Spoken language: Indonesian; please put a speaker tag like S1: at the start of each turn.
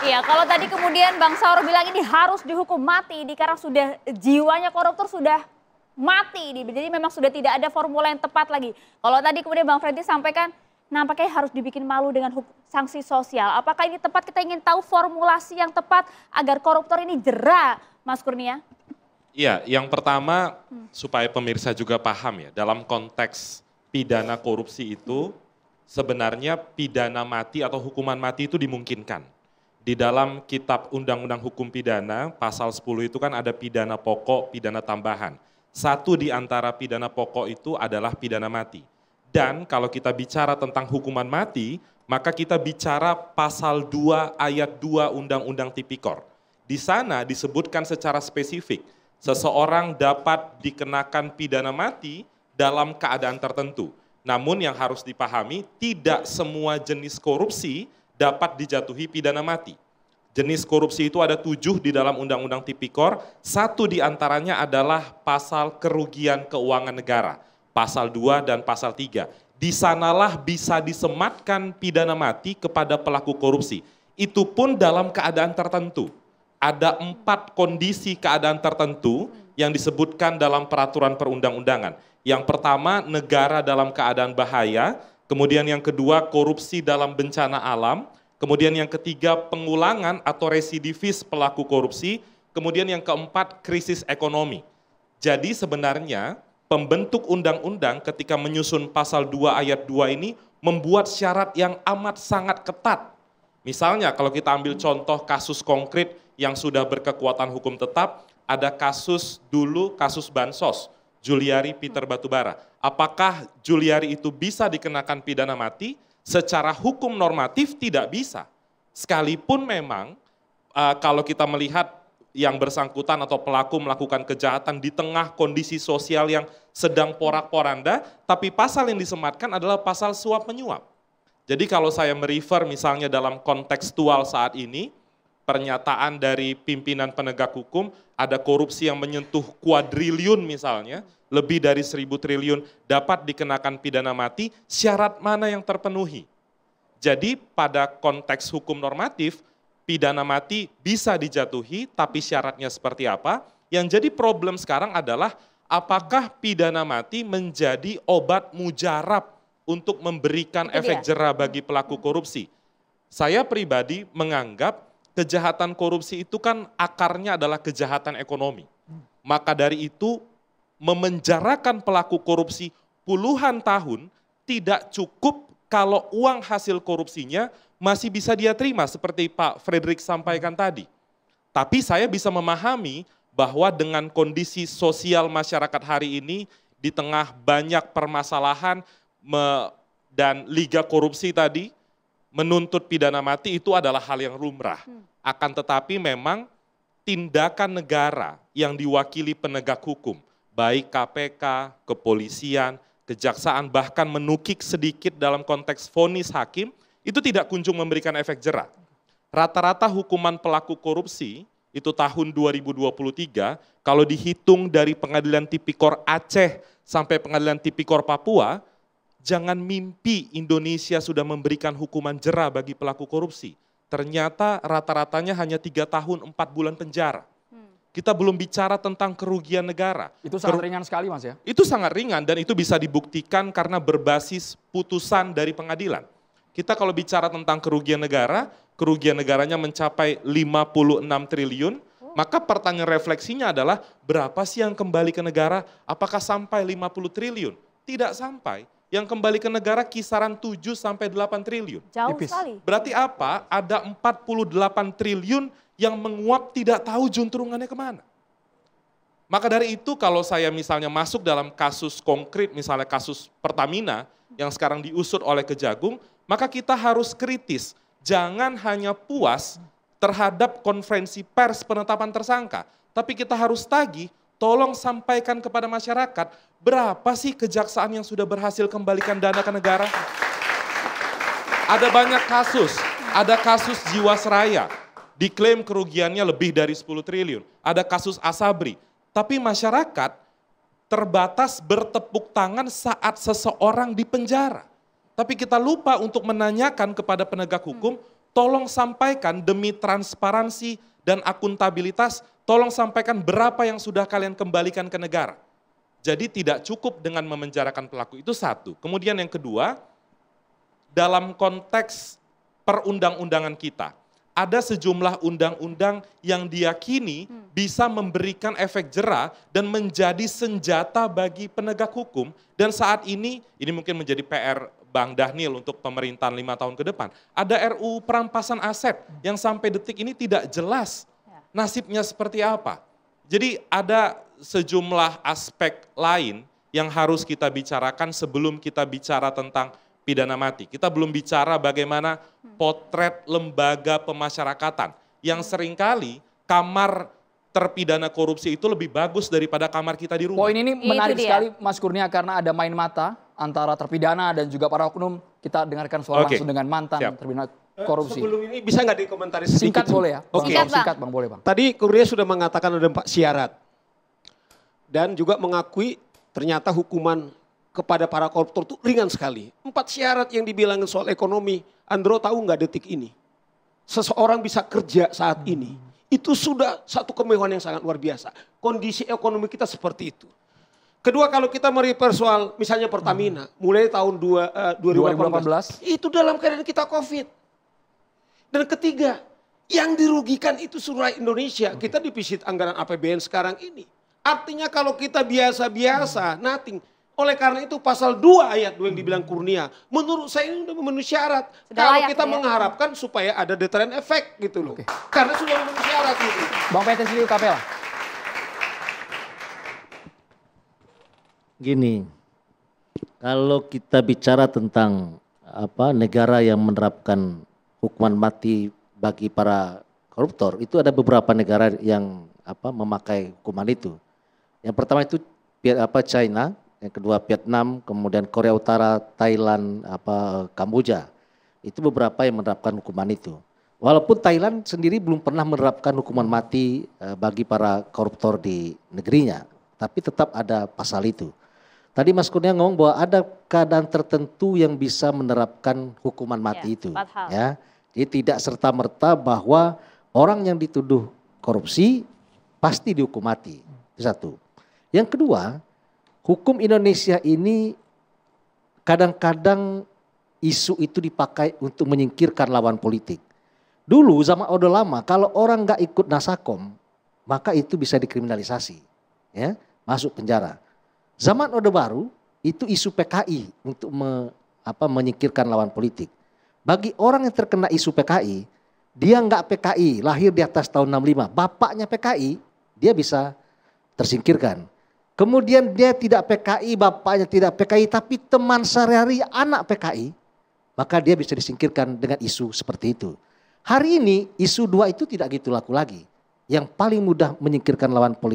S1: Iya, kalau tadi kemudian Bang Saur bilang ini harus dihukum mati, karena sudah jiwanya koruptor sudah mati, jadi memang sudah tidak ada formula yang tepat lagi. Kalau tadi kemudian Bang Freddy sampaikan, nampaknya harus dibikin malu dengan sanksi sosial. Apakah ini tepat? Kita ingin tahu formulasi yang tepat agar koruptor ini jera, Mas Kurnia.
S2: Iya, yang pertama supaya pemirsa juga paham ya, dalam konteks pidana korupsi itu sebenarnya pidana mati atau hukuman mati itu dimungkinkan. Di dalam kitab Undang-Undang Hukum Pidana, pasal 10 itu kan ada pidana pokok, pidana tambahan. Satu di antara pidana pokok itu adalah pidana mati. Dan kalau kita bicara tentang hukuman mati, maka kita bicara pasal 2 ayat 2 Undang-Undang Tipikor. Di sana disebutkan secara spesifik, seseorang dapat dikenakan pidana mati dalam keadaan tertentu. Namun yang harus dipahami, tidak semua jenis korupsi dapat dijatuhi pidana mati. Jenis korupsi itu ada 7 di dalam Undang-Undang Tipikor, satu di antaranya adalah pasal kerugian keuangan negara, pasal 2 dan pasal 3. Di sanalah bisa disematkan pidana mati kepada pelaku korupsi. Itu pun dalam keadaan tertentu. Ada 4 kondisi keadaan tertentu yang disebutkan dalam peraturan perundang-undangan. Yang pertama, negara dalam keadaan bahaya. Kemudian yang kedua, korupsi dalam bencana alam. Kemudian yang ketiga, pengulangan atau residivis pelaku korupsi. Kemudian yang keempat, krisis ekonomi. Jadi sebenarnya pembentuk undang-undang ketika menyusun pasal 2 ayat 2 ini membuat syarat yang amat sangat ketat. Misalnya kalau kita ambil contoh kasus konkret yang sudah berkekuatan hukum tetap, ada kasus dulu, kasus Bansos, Juliari Peter Batubara. Apakah Juliari itu bisa dikenakan pidana mati? Secara hukum normatif tidak bisa. Sekalipun memang kalau kita melihat yang bersangkutan atau pelaku melakukan kejahatan di tengah kondisi sosial yang sedang porak-poranda, tapi pasal yang disematkan adalah pasal suap menyuap. Jadi kalau saya merefer misalnya dalam kontekstual saat ini, pernyataan dari pimpinan penegak hukum, ada korupsi yang menyentuh kuadriliun misalnya, lebih dari 1.000 triliun dapat dikenakan pidana mati, syarat mana yang terpenuhi? Jadi pada konteks hukum normatif, pidana mati bisa dijatuhi, tapi syaratnya seperti apa? Yang jadi problem sekarang adalah apakah pidana mati menjadi obat mujarab untuk memberikan efek jera bagi pelaku korupsi? Saya pribadi menganggap kejahatan korupsi itu kan akarnya adalah kejahatan ekonomi. Maka dari itu memenjarakan pelaku korupsi puluhan tahun tidak cukup kalau uang hasil korupsinya masih bisa dia terima seperti Pak Frederick sampaikan tadi. Tapi saya bisa memahami bahwa dengan kondisi sosial masyarakat hari ini di tengah banyak permasalahan dan liga korupsi tadi, menuntut pidana mati itu adalah hal yang lumrah. Akan tetapi memang tindakan negara yang diwakili penegak hukum, baik KPK, kepolisian, kejaksaan, bahkan menukik sedikit dalam konteks vonis hakim, itu tidak kunjung memberikan efek jera. Rata-rata hukuman pelaku korupsi itu tahun 2023, kalau dihitung dari Pengadilan Tipikor Aceh sampai Pengadilan Tipikor Papua, jangan mimpi Indonesia sudah memberikan hukuman jera bagi pelaku korupsi. Ternyata rata-ratanya hanya 3 tahun 4 bulan penjara. Kita belum bicara tentang kerugian negara.
S3: Itu sangat ringan sekali Mas ya?
S2: Itu sangat ringan dan itu bisa dibuktikan karena berbasis putusan dari pengadilan. Kita kalau bicara tentang kerugian negaranya mencapai 56 triliun, maka pertanyaan refleksinya adalah berapa sih yang kembali ke negara? Apakah sampai 50 triliun? Tidak sampai. Yang kembali ke negara kisaran 7 sampai 8 triliun.
S1: Jauh sekali.
S2: Berarti apa? Ada 48 triliun yang menguap tidak tahu juntrungannya kemana. Maka dari itu kalau saya misalnya masuk dalam kasus konkret, misalnya kasus Pertamina yang sekarang diusut oleh Kejagung, maka kita harus kritis. Jangan hanya puas terhadap konferensi pers penetapan tersangka, tapi kita harus tagih, tolong sampaikan kepada masyarakat, berapa sih kejaksaan yang sudah berhasil kembalikan dana ke negara? Ada banyak kasus, ada kasus Jiwasraya, diklaim kerugiannya lebih dari 10 triliun. Ada kasus Asabri, tapi masyarakat terbatas bertepuk tangan saat seseorang dipenjara. Tapi kita lupa untuk menanyakan kepada penegak hukum, tolong sampaikan demi transparansi dan akuntabilitas, tolong sampaikan berapa yang sudah kalian kembalikan ke negara. Jadi tidak cukup dengan memenjarakan pelaku, itu satu. Kemudian yang kedua, dalam konteks perundang-undangan kita, ada sejumlah undang-undang yang diyakini bisa memberikan efek jera dan menjadi senjata bagi penegak hukum. Dan saat ini mungkin menjadi PR Bang Dhanil untuk pemerintahan 5 tahun ke depan. Ada RUU perampasan aset yang sampai detik ini tidak jelas nasibnya seperti apa. Jadi ada sejumlah aspek lain yang harus kita bicarakan sebelum kita bicara tentang pidana mati. Kita belum bicara bagaimana potret lembaga pemasyarakatan yang seringkali kamar terpidana korupsi itu lebih bagus daripada kamar kita di rumah.
S3: Poin ini menarik sekali Mas Kurnia karena ada main mata antara terpidana dan juga para oknum. Kita dengarkan suara langsung dengan mantan terpidana korupsi.
S4: Sebelum ini bisa nggak dikomentari sedikit?
S3: Singkat boleh ya?
S4: Oke.
S3: Singkat Bang, boleh Bang.
S4: Tadi Kurnia sudah mengatakan ada 4 syarat. Dan juga mengakui ternyata hukuman kepada para koruptor itu ringan sekali. 4 syarat yang dibilangin soal ekonomi. Andro tahu nggak detik ini? Seseorang bisa kerja saat ini. Itu sudah satu kemewahan yang sangat luar biasa. Kondisi ekonomi kita seperti itu. Kedua, kalau kita merefer soal misalnya Pertamina. Mulai tahun 2018. Itu dalam keadaan kita COVID. Dan ketiga, yang dirugikan itu seluruh Indonesia. Kita defisit anggaran APBN sekarang ini. Artinya kalau kita biasa-biasa, nothing. Oleh karena itu pasal 2 ayat 2 yang dibilang Kurnia, menurut saya ini sudah memenuhi syarat. Kalau kita mengharapkan supaya ada deterrent effect gitu loh. Karena sudah memenuhi syarat gitu.
S3: Bang Peter Silio Kapela.
S5: Gini, kalau kita bicara tentang negara yang menerapkan hukuman mati bagi para koruptor, itu ada beberapa negara yang memakai hukuman itu. Yang pertama itu China, yang kedua Vietnam, kemudian Korea Utara, Thailand, Kamboja. Itu beberapa yang menerapkan hukuman itu. Walaupun Thailand sendiri belum pernah menerapkan hukuman mati bagi para koruptor di negerinya, tapi tetap ada pasal itu. Tadi Mas Kurnia ngomong bahwa ada keadaan tertentu yang bisa menerapkan hukuman mati itu. Ya, jadi tidak serta-merta bahwa orang yang dituduh korupsi pasti dihukum mati. Itu satu. Yang kedua, hukum Indonesia ini kadang-kadang isu itu dipakai untuk menyingkirkan lawan politik. Dulu zaman Orde Lama kalau orang nggak ikut Nasakom maka itu bisa dikriminalisasi, ya, masuk penjara. Zaman Orde Baru itu isu PKI untuk menyingkirkan lawan politik. Bagi orang yang terkena isu PKI, dia nggak PKI, lahir di atas tahun 65, bapaknya PKI, dia bisa tersingkirkan. Kemudian dia tidak PKI, bapaknya tidak PKI, tapi teman sehari-hari anak PKI, maka dia bisa disingkirkan dengan isu seperti itu. Hari ini isu 2 itu tidak gitu laku lagi. Yang paling mudah menyingkirkan lawan politik